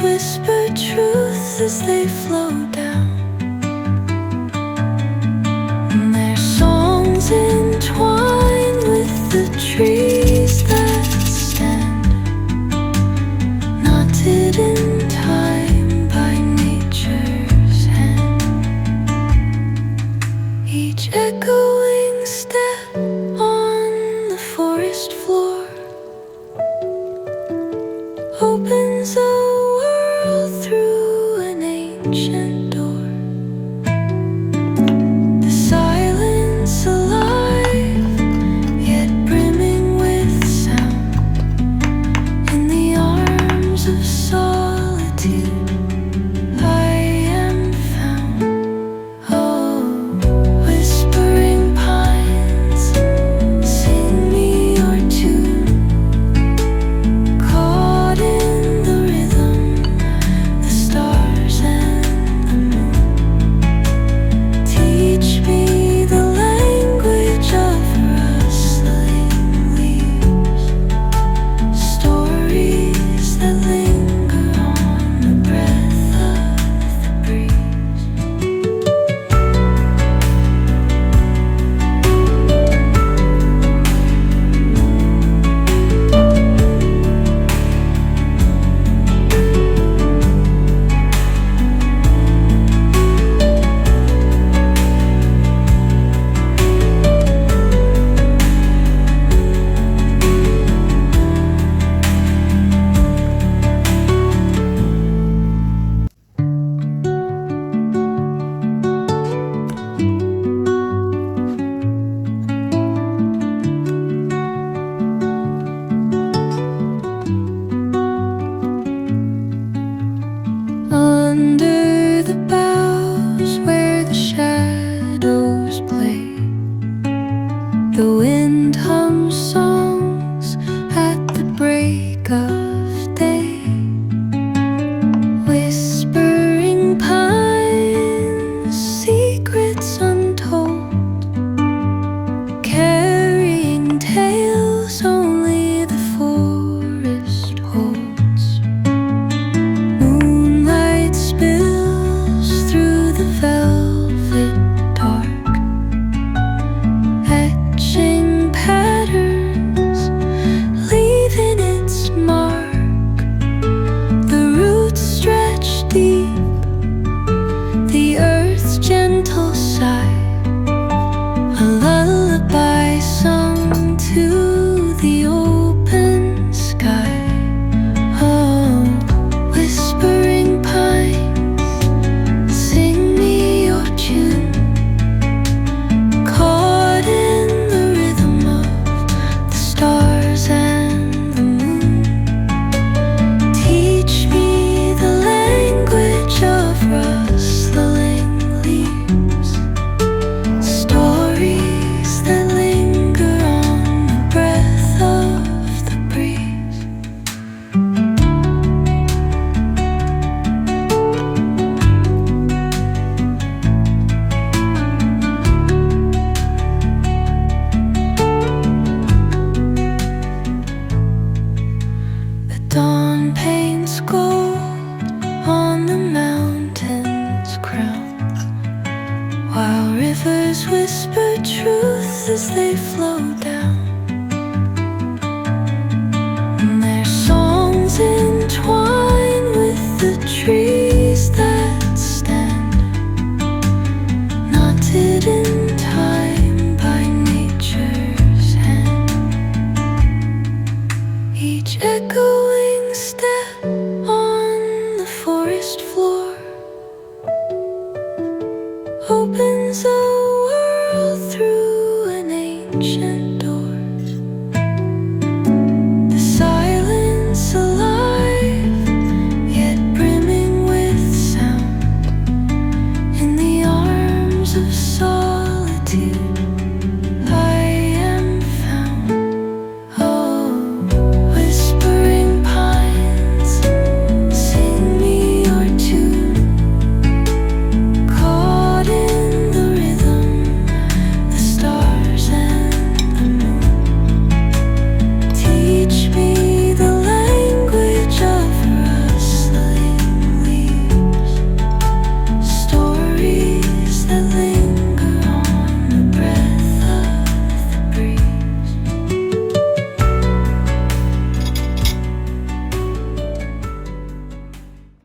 whisper truth as they flow down, and their songs entwine with the trees that stand, knotted in time by nature's hand. Each echoing step on the forest floor opens a world through an ancient door. The silence alive, yet brimming with sound. In the arms of solitude I am found. Oh, whispering pines, sing me your tune. Caught in the rhythm, the stars and the moon. Teach me the language of rustling leaves, stories that linger on the breath of the breeze. Under the boughs where the shadows play, the wind hums songs at the break of day. Whispering pines, secrets untold, carrying tales only the forest holds. Moonlight spills through the velvet dark, etching patterns, leaving its mark. The roots stretch deep, the earth's gentle sigh, a lullaby sung to the open sky. Oh, whispering pines, sing me your tune. Caught in the rhythm of the stars and the moon. Teach me the language of rustling leaves, stories that linger on the breath of the breeze. The dawn paints gold on the mountain's crown, while rivers whisper truth as they flow down, and their songs entwine with the trees that stand, knotted in time by nature's hand. Each echo